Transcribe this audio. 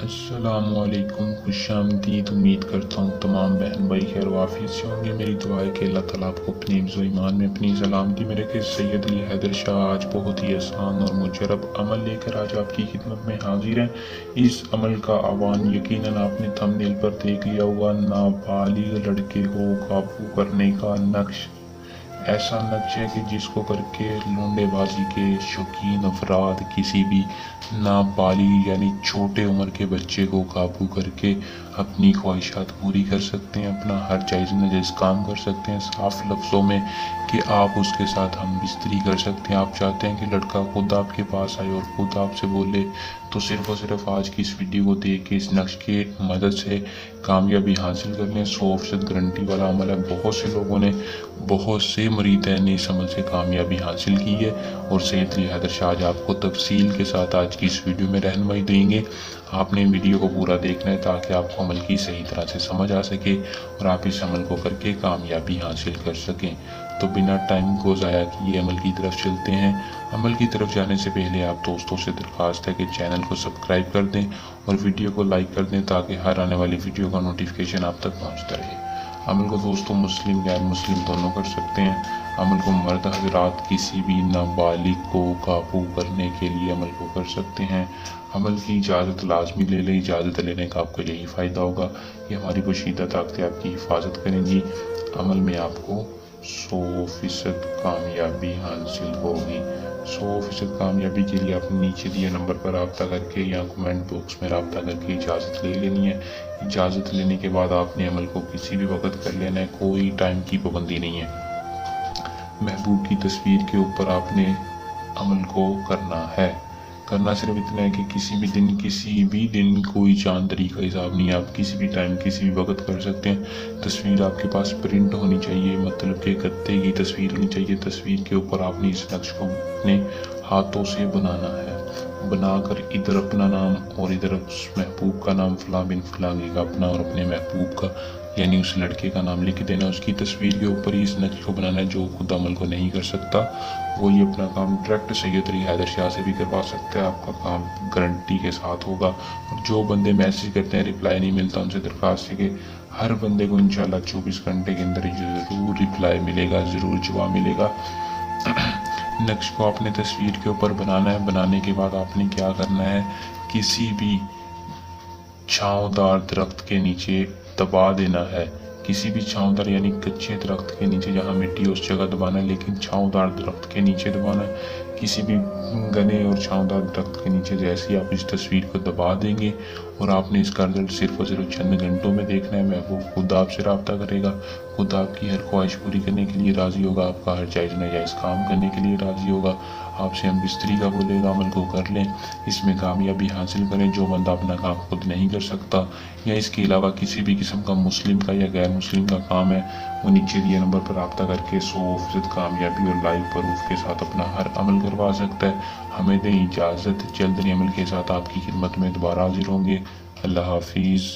अस्सलामुअलैकुम, खुश आमदीद। उम्मीद करता हूँ तमाम बहन भाई खैर वाफियत से होंगे। मेरी दुआ है कि अल्लाह ताला आपको अपने हिफ्ज़ व ईमान में अपनी सलामती में रखे। सैयद अली हैदर शाह आज बहुत ही आसान और मुजरब अमल लेकर आज आपकी खिदमत में हाजिर हैं। इस अमल का आह्वान यकीनन आपने थंबनेल पर देख लिया होगा। नाबालिग लड़के को काबू करने का नक्श, ऐसा नक्श है कि जिसको करके लौंडेबाजी के शौकीन अफराद किसी भी नाबालिग यानी छोटे उम्र के बच्चे को काबू करके अपनी ख्वाहिशात पूरी कर सकते हैं, अपना हर जायज़ नाजायज़ काम कर सकते हैं। साफ लफ्ज़ों में कि आप उसके साथ हम बिस्तरी कर सकते हैं। आप चाहते हैं कि लड़का खुद आपके पास आए और खुद आपसे बोले, तो सिर्फ़ और सिर्फ आज की इस वीडियो को देख के इस नक्श की मदद से कामयाबी हासिल कर लें। 100% गारंटी वाला अमल है। बहुत से लोगों ने, बहुत से मुरीदैन ने इस अमल से कामयाबी हासिल की है और सैयद अली हैदर शाह आज आपको तफसील के साथ आज की इस वीडियो में रहनुमाई देंगे। आपने वीडियो को पूरा देखना है ताकि आपको अमल की सही तरह से समझ आ सके और आप इस अमल को करके कामयाबी हासिल कर सकें। तो बिना टाइम को ज़ाया किए अमल की तरफ चलते हैं। अमल की तरफ जाने से पहले आप दोस्तों से दरख्वास्त है कि चैनल को सब्सक्राइब कर दें और वीडियो को लाइक कर दें ताकि हर आने वाली वीडियो का नोटिफिकेशन आप तक पहुँचता रहे। अमल को दोस्तों मुस्लिम गैर मुस्लिम दोनों कर सकते हैं। अमल को मर्द हजरात किसी भी नाबालिग को काबू करने के लिए अमल को कर सकते हैं। अमल की इजाज़त लाजमी ले लें। इजाज़त लेने का आपको यही फ़ायदा होगा कि हमारी पोशीदा ताकतें आपकी हिफाजत करेंगी। अमल में आपको 100% कामयाबी हासिल होगी। 100% कामयाबी के लिए आपने नीचे दिए नंबर पर रब्ता करके या कमेंट बॉक्स में रब्ता करके इजाज़त ले लेनी है। इजाज़त लेने के बाद आपने अमल को किसी भी वक्त कर लेना है, कोई टाइम की पाबंदी नहीं है। महबूब की तस्वीर के ऊपर आपने अमल को करना है। करना सिर्फ इतना है कि किसी भी दिन कोई चांद तरीक का हिसाब नहीं है। आप किसी भी टाइम किसी भी वक्त कर सकते हैं। तस्वीर आपके पास प्रिंट होनी चाहिए, मतलब कि गत्ते की तस्वीर होनी चाहिए। तस्वीर के ऊपर आपने इस नक्श को अपने हाथों से बनाना है। बनाकर इधर अपना नाम और इधर उस महबूब का नाम फलां बिन फलांगे का अपना और अपने महबूब का यानी उस लड़के का नाम लिख देना। उसकी तस्वीर के ऊपर ही इस नक्श को बनाना है। जो खुद अमल को नहीं कर सकता वो ये अपना काम डायरेक्ट सैयद अली हैदर शाह से भी करवा सकता है। आपका काम गारंटी के साथ होगा। और जो बंदे मैसेज करते हैं रिप्लाई नहीं मिलता, उनसे दरख्वास्त है कि हर बंदे को इंशाल्लाह 24 घंटे के अंदर ज़रूर रिप्लाई मिलेगा, ज़रूर जवाब मिलेगा। नक्श को आपने तस्वीर के ऊपर बनाना है। बनाने के बाद आपने क्या करना है, किसी भी छांवदार दरख्त के नीचे दबा देना है। किसी भी छांवदार यानी कच्चे दरख्त के नीचे, जहाँ मिट्टी उस जगह दबाना है, लेकिन छांवदार दरख्त के नीचे दबाना है। किसी भी घने और छांवदार दरख्त के नीचे जैसे ही आप इस तस्वीर को दबा देंगे और आपने इसका रिजल्ट सिर्फ और सिर्फ चंद घंटों में देखना है। महबूब खुद आपसे रब्ता करेगा, खुद आपकी हर ख्वाहिश पूरी करने के लिए राज़ी होगा, आपका हर जायज़ नाजायज़ काम करने के लिए राज़ी होगा। आपसे हम बिस्तरी का बोलेगा, अमल को कर लें, इसमें कामयाबी हासिल करें। जो बंदा अपना काम खुद नहीं कर सकता या इसके अलावा किसी भी किस्म का मुस्लिम का या गैर मुस्लिम का काम है, वो नीचे दिए नंबर पर रब्ता करके 100% कामयाबी और लाइव प्रूफ के साथ अपना हर अमल करवा सकता है। हमें दें इजाज़त, जल्द ही अमल के साथ आपकी खिदमत में दोबारा हाजिर होंगे। अल्लाह हाफिज़।